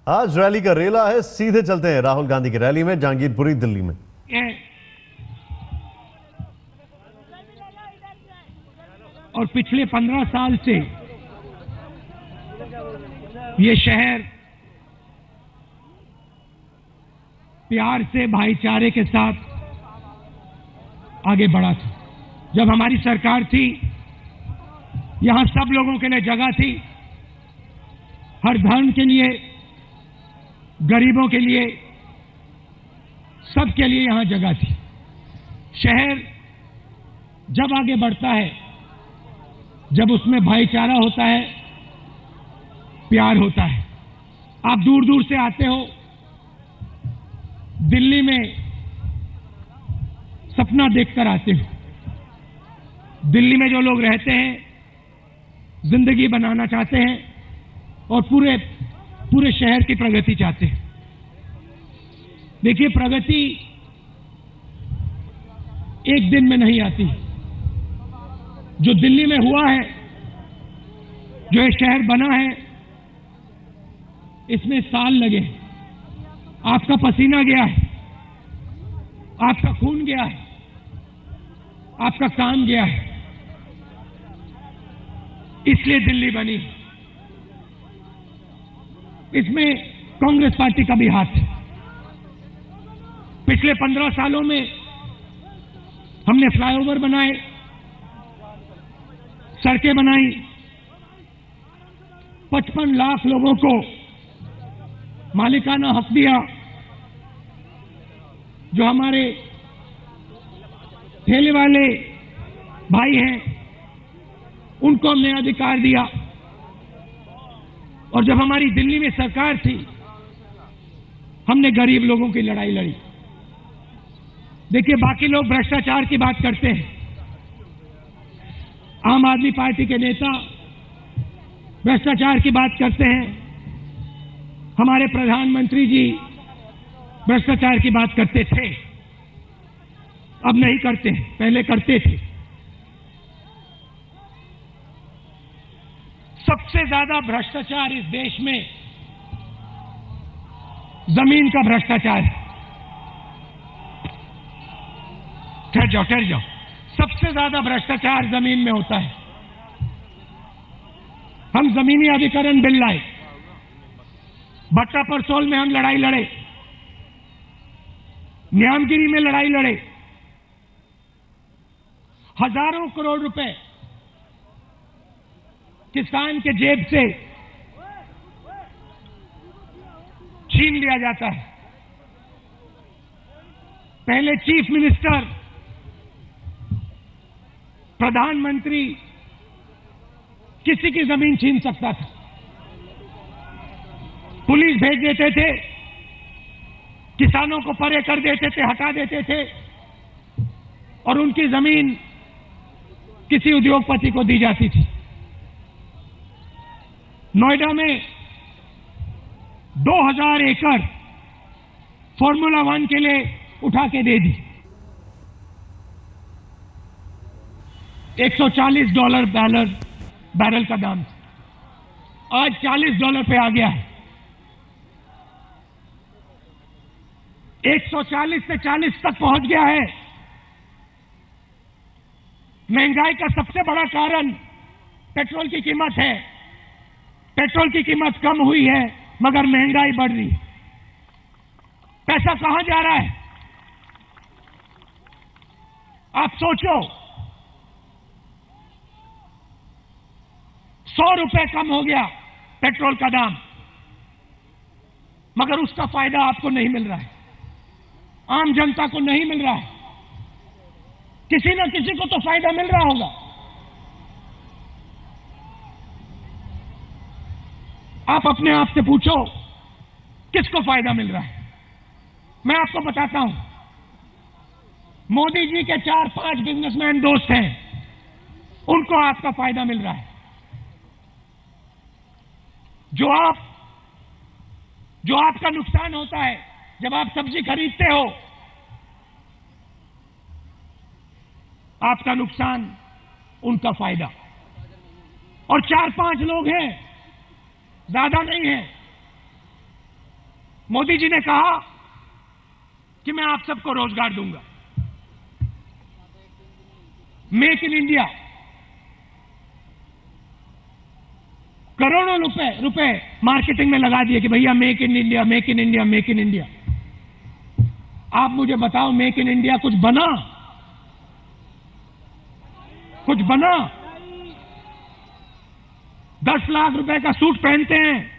आज रैली का रेला है, सीधे चलते हैं राहुल गांधी की रैली में जहांगीरपुरी दिल्ली में। और पिछले 15 साल से ये शहर प्यार से भाईचारे के साथ आगे बढ़ा था। जब हमारी सरकार थी, यहां सब लोगों के लिए जगह थी, हर धर्म के लिए, गरीबों के लिए, सबके लिए यहां जगह थी। शहर जब आगे बढ़ता है, जब उसमें भाईचारा होता है, प्यार होता है। आप दूर दूर से आते हो, दिल्ली में सपना देखकर आते हो। दिल्ली में जो लोग रहते हैं, जिंदगी बनाना चाहते हैं और पूरे शहर की प्रगति चाहते हैं। देखिए, प्रगति एक दिन में नहीं आती। जो दिल्ली में हुआ है, जो ये शहर बना है, इसमें साल लगे। आपका पसीना गया है, आपका खून गया है, आपका काम गया है, इसलिए दिल्ली बनी। इसमें कांग्रेस पार्टी का भी हाथ है। पिछले 15 सालों में हमने फ्लाईओवर बनाए, सड़कें बनाई, 55 लाख लोगों को मालिकाना हक दिया। जो हमारे ठेले वाले भाई हैं, उनको हमने अधिकार दिया। और जब हमारी दिल्ली में सरकार थी, हमने गरीब लोगों की लड़ाई लड़ी। देखिए, बाकी लोग भ्रष्टाचार की बात करते हैं। आम आदमी पार्टी के नेता भ्रष्टाचार की बात करते हैं। हमारे प्रधानमंत्री जी भ्रष्टाचार की बात करते थे, अब नहीं करते, पहले करते थे। सबसे ज्यादा भ्रष्टाचार इस देश में जमीन का भ्रष्टाचार है। ठहर जाओ। सबसे ज्यादा भ्रष्टाचार जमीन में होता है। हम जमीनी अधिकरण बिल लाए, भट्टा परसोल में हम लड़ाई लड़े, न्यामगिरी में लड़ाई लड़े। हजारों करोड़ रुपए किसान के जेब से छीन लिया जाता है। पहले चीफ मिनिस्टर, प्रधानमंत्री किसी की जमीन छीन सकता था। पुलिस भेज देते थे, किसानों को परे कर देते थे, हटा देते थे, और उनकी जमीन किसी उद्योगपति को दी जाती थी। नोएडा में 2000 एकड़ फॉर्मूला 1 के लिए उठा के दे दी। $140 बैरल का दाम, आज $40 पे आ गया है। 140 से 40 तक पहुंच गया है। महंगाई का सबसे बड़ा कारण पेट्रोल की कीमत है। पेट्रोल की कीमत कम हुई है, मगर महंगाई बढ़ रही है। पैसा कहां जा रहा है? आप सोचो, 100 रुपए कम हो गया पेट्रोल का दाम, मगर उसका फायदा आपको नहीं मिल रहा है, आम जनता को नहीं मिल रहा है। किसी न किसी को तो फायदा मिल रहा होगा। आप अपने आप से पूछो, किसको फायदा मिल रहा है? मैं आपको बताता हूं। मोदी जी के 4-5 बिजनेसमैन दोस्त हैं, उनको आपका फायदा मिल रहा है। जो आपका नुकसान होता है जब आप सब्जी खरीदते हो, आपका नुकसान, उनका फायदा। और 4-5 लोग हैं, ज्यादा नहीं है, मोदी जी ने कहा कि मैं आप सबको रोजगार दूंगा। मेक इन इंडिया, करोड़ों रुपए मार्केटिंग में लगा दिए कि भैया make in India, make in India, make in India. आप मुझे बताओ, मेक इन इंडिया कुछ बना? कुछ बना? 10 लाख रुपए का सूट पहनते हैं,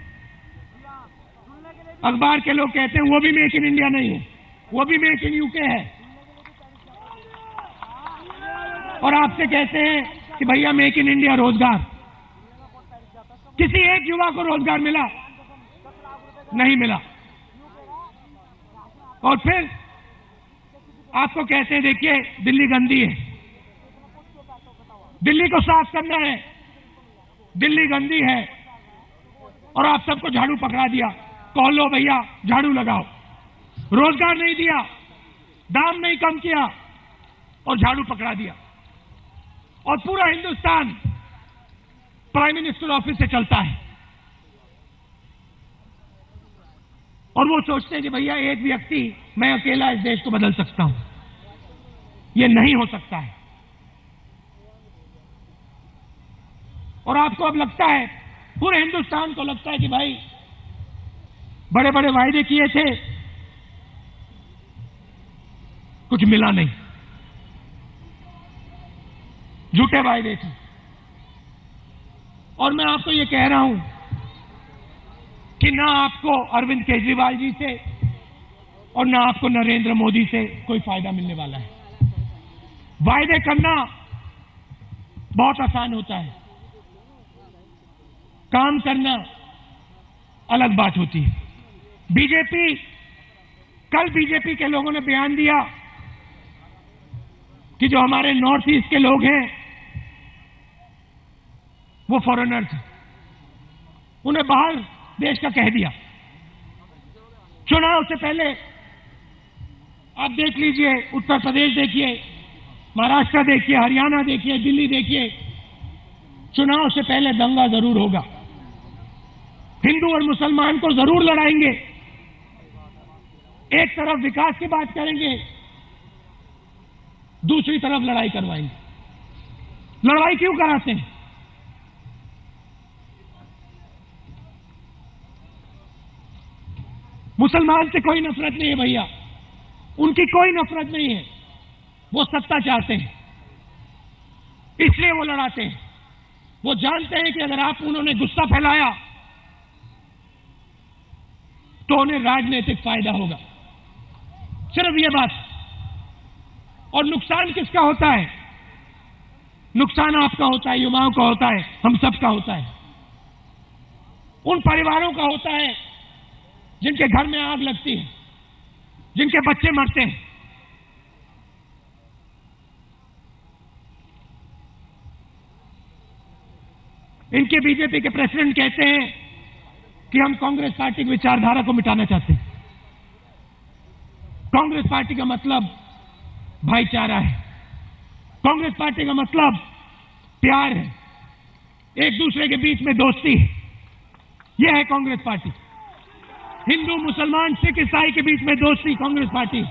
अखबार के लोग कहते हैं वो भी मेक इन इंडिया नहीं है, वो भी मेक इन यूके है। और आपसे कहते हैं कि भैया मेक इन इंडिया रोजगार। किसी एक युवा को रोजगार मिला? नहीं मिला। और फिर आपको कहते हैं देखिए दिल्ली गंदी है, दिल्ली को साफ करना है, दिल्ली गंदी है, और आप सबको झाड़ू पकड़ा दिया, कह लो भैया झाड़ू लगाओ। रोजगार नहीं दिया, दाम नहीं कम किया, और झाड़ू पकड़ा दिया। और पूरा हिंदुस्तान प्राइम मिनिस्टर ऑफिस से चलता है, और वो सोचते हैं कि भैया एक व्यक्ति, मैं अकेला इस देश को बदल सकता हूं। ये नहीं हो सकता है। और आपको अब लगता है, पूरे हिंदुस्तान को लगता है कि भाई बड़े बड़े वायदे किए थे, कुछ मिला नहीं, झूठे वायदे थे। और मैं आपको ये कह रहा हूं कि ना आपको अरविंद केजरीवाल जी से और ना आपको नरेंद्र मोदी से कोई फायदा मिलने वाला है। वायदे करना बहुत आसान होता है, काम करना अलग बात होती है। कल बीजेपी के लोगों ने बयान दिया कि जो हमारे नॉर्थ ईस्ट के लोग हैं वो फॉरेनर्स हैं, उन्हें बाहर देश का कह दिया। चुनाव से पहले आप देख लीजिए, उत्तर प्रदेश देखिए, महाराष्ट्र देखिए, हरियाणा देखिए, दिल्ली देखिए, चुनाव से पहले दंगा जरूर होगा। हिंदू और मुसलमान को जरूर लड़ाएंगे। एक तरफ विकास की बात करेंगे, दूसरी तरफ लड़ाई करवाएंगे। लड़ाई क्यों कराते हैं? मुसलमान से कोई नफरत नहीं है भैया, उनकी कोई नफरत नहीं है, वो सत्ता चाहते हैं, इसलिए वो लड़ाते हैं। वो जानते हैं कि अगर उन्होंने गुस्सा फैलाया तो उन्हें राजनीतिक फायदा होगा, सिर्फ ये बात। और नुकसान किसका होता है? नुकसान आपका होता है, युवाओं का होता है, हम सबका होता है। उन परिवारों का होता है जिनके घर में आग लगती है, जिनके बच्चे मरते हैं। इनके बीजेपी के प्रेसिडेंट कहते हैं कि हम कांग्रेस पार्टी की विचारधारा को मिटाना चाहते हैं। कांग्रेस पार्टी का मतलब भाईचारा है, कांग्रेस पार्टी का मतलब प्यार है, एक दूसरे के बीच में दोस्ती है। यह है कांग्रेस पार्टी। हिंदू मुसलमान सिख ईसाई के बीच में दोस्ती कांग्रेस पार्टी।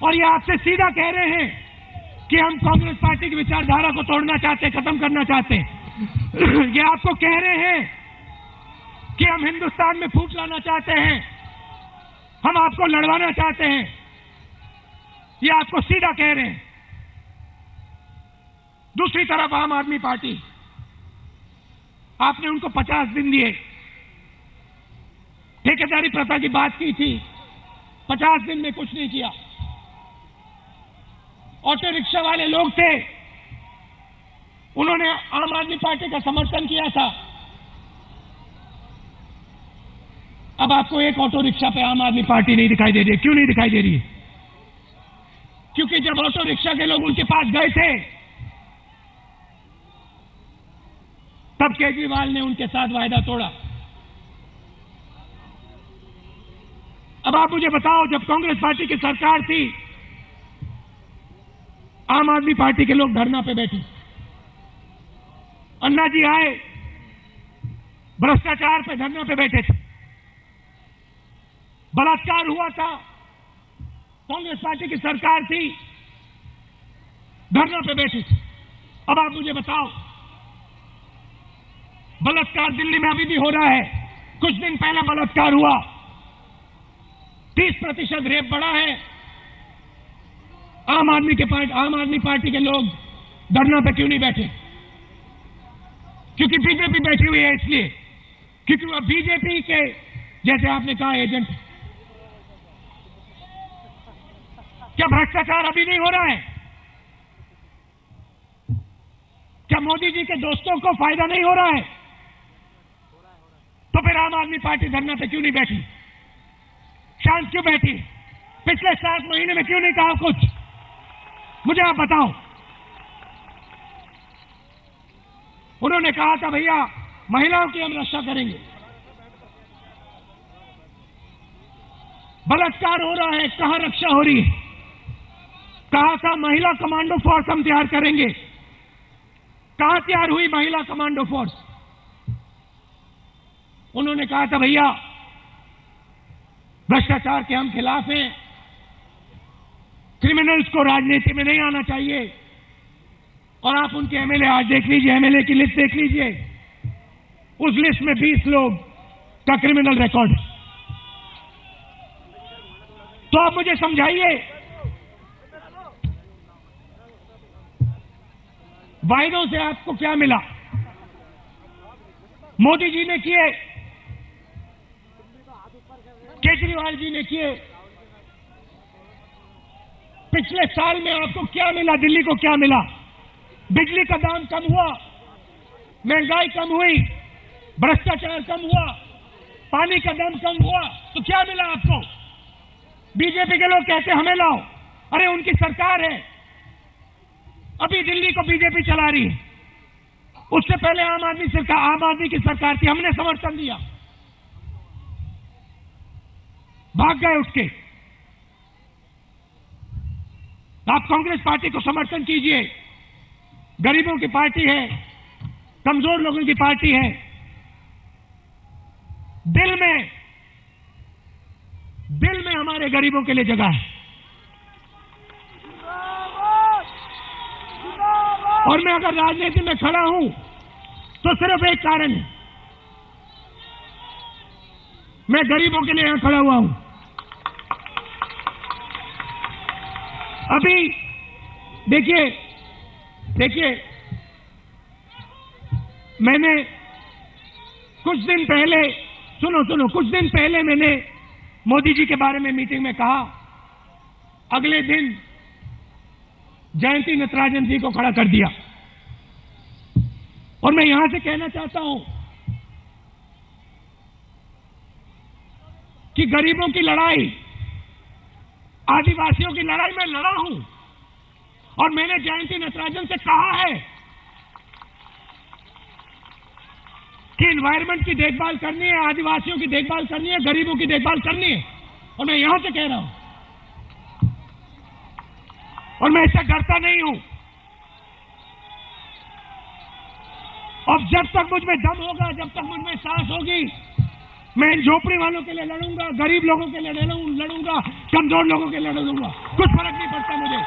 और ये आपसे सीधा कह रहे हैं कि हम कांग्रेस पार्टी की विचारधारा को तोड़ना चाहते हैं, खत्म करना चाहते हैं। ये आपको कह रहे हैं कि हम हिंदुस्तान में फूट लाना चाहते हैं, हम आपको लड़वाना चाहते हैं। ये आपको सीधा कह रहे हैं। दूसरी तरफ आम आदमी पार्टी, आपने उनको 50 दिन दिए, ठेकेदारी प्रथा की बात की थी, 50 दिन में कुछ नहीं किया। ऑटो रिक्शा वाले लोग थे, उन्होंने आम आदमी पार्टी का समर्थन किया था। अब आपको एक ऑटो रिक्शा पे आम आदमी पार्टी नहीं दिखाई दे रही है। क्यों नहीं दिखाई दे रही है? क्योंकि जब ऑटो रिक्शा के लोग उनके पास गए थे तब केजरीवाल ने उनके साथ वायदा तोड़ा। अब आप मुझे बताओ, जब कांग्रेस पार्टी की सरकार थी, आम आदमी पार्टी के लोग धरना पे बैठे, अन्ना जी आए, भ्रष्टाचार पे धरना पे बैठे थे। बलात्कार हुआ था, कांग्रेस पार्टी की सरकार थी, धरना पे बैठी थी। अब आप मुझे बताओ, बलात्कार दिल्ली में अभी भी हो रहा है। कुछ दिन पहले बलात्कार हुआ, 30% रेप बढ़ा है। आम आदमी पार्टी के लोग धरना पे क्यों नहीं बैठे? क्योंकि बीजेपी बैठी हुई है, इसलिए क्योंकि वह बीजेपी के, जैसे आपने कहा, एजेंट। क्या भ्रष्टाचार अभी नहीं हो रहा है? क्या मोदी जी के दोस्तों को फायदा नहीं हो रहा है? तो फिर आम आदमी पार्टी धरना पे क्यों नहीं बैठी? शांत क्यों बैठी? पिछले 7 महीने में क्यों नहीं कहा कुछ? मुझे आप बताओ। उन्होंने कहा था भैया महिलाओं की हम रक्षा करेंगे। बलात्कार हो रहा है, कहां रक्षा हो रही है? कहा था महिला कमांडो फोर्स हम तैयार करेंगे। कहां तैयार हुई महिला कमांडो फोर्स? उन्होंने कहा था भैया भ्रष्टाचार के हम खिलाफ हैं, क्रिमिनल्स को राजनीति में नहीं आना चाहिए। और आप उनके एमएलए आज देख लीजिए, एमएलए की लिस्ट देख लीजिए, उस लिस्ट में 20 लोग का क्रिमिनल रिकॉर्ड। तो आप मुझे समझाइए, वायदों से आपको क्या मिला? मोदी जी ने किए, केजरीवाल जी ने किए। पिछले साल में आपको क्या मिला? दिल्ली को क्या मिला? बिजली का दाम कम हुआ, महंगाई कम हुई, भ्रष्टाचार कम हुआ, पानी का दाम कम हुआ। तो क्या मिला आपको? बीजेपी के लोग कहते हमें लाओ, अरे उनकी सरकार है, अभी दिल्ली को बीजेपी चला रही है। उससे पहले आम आदमी की सरकार थी, हमने समर्थन दिया, भाग गए उसके। आप कांग्रेस पार्टी को समर्थन कीजिए, गरीबों की पार्टी है, कमजोर लोगों की पार्टी है। दिल में हमारे गरीबों के लिए जगह है। और मैं अगर राजनीति में खड़ा हूं तो सिर्फ एक कारण है, मैं गरीबों के लिए यहां खड़ा हुआ हूं। अभी देखिए मैंने कुछ दिन पहले, कुछ दिन पहले मैंने मोदी जी के बारे में मीटिंग में कहा, अगले दिन जयंती नटराजन जी को खड़ा कर दिया। और मैं यहां से कहना चाहता हूं कि गरीबों की लड़ाई, आदिवासियों की लड़ाई मैं लड़ा हूं। और मैंने जयंती नटराजन से कहा है कि एनवायरमेंट की देखभाल करनी है, आदिवासियों की देखभाल करनी है, गरीबों की देखभाल करनी है। और मैं यहां से कह रहा हूं, और मैं इससे डरता नहीं हूं। और जब तक मुझ में दम होगा, जब तक मुझ में सांस होगी, मैं इन झोपड़ी वालों के लिए लड़ूंगा, गरीब लोगों के लिए लड़ूंगा, कमजोर लोगों के लिए लड़ूंगा। कुछ फर्क नहीं पड़ता मुझे।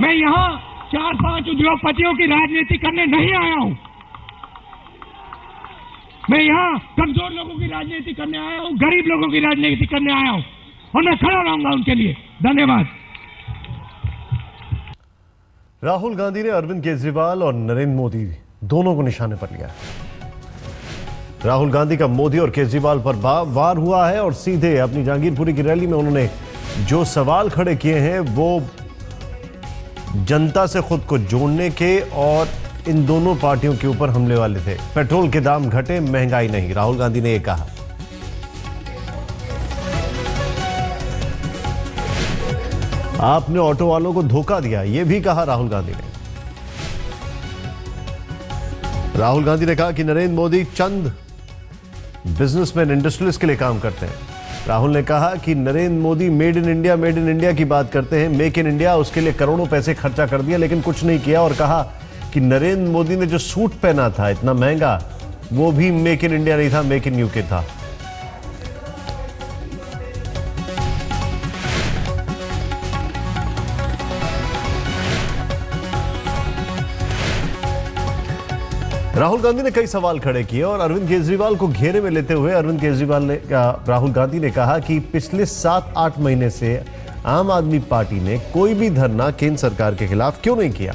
मैं यहां 4-5 उद्योगपतियों की राजनीति करने नहीं आया हूं। मैं यहां कमजोर लोगों की राजनीति करने आया हूं, गरीब लोगों की राजनीति करने आया हूं, और मैं खड़ा रहूंगा उनके लिए। धन्यवाद। राहुल गांधी ने अरविंद केजरीवाल और नरेंद्र मोदी दोनों को निशाने पर लिया है। राहुल गांधी का मोदी और केजरीवाल पर वार हुआ है और सीधे अपनी जहांगीरपुरी की रैली में उन्होंने जो सवाल खड़े किए हैं वो जनता से खुद को जोड़ने के और इन दोनों पार्टियों के ऊपर हमले वाले थे। पेट्रोल के दाम घटे, महंगाई नहीं, राहुल गांधी ने यह कहा। आपने ऑटो वालों को धोखा दिया, यह भी कहा राहुल गांधी ने। राहुल गांधी ने कहा कि नरेंद्र मोदी चंद बिजनेसमैन, इंडस्ट्रियलिस्ट के लिए काम करते हैं। राहुल ने कहा कि Narendra Modi made in India की बात करते हैं, मेक इन इंडिया, उसके लिए करोड़ों पैसे खर्चा कर दिया लेकिन कुछ नहीं किया। और कहा कि नरेंद्र मोदी ने जो सूट पहना था इतना महंगा, वो भी मेक इन इंडिया नहीं था, मेक इन यूके था। राहुल गांधी ने कई सवाल खड़े किए और अरविंद केजरीवाल को घेरे में लेते हुए राहुल गांधी ने कहा कि पिछले 7-8 महीने से आम आदमी पार्टी ने कोई भी धरना केंद्र सरकार के खिलाफ क्यों नहीं किया।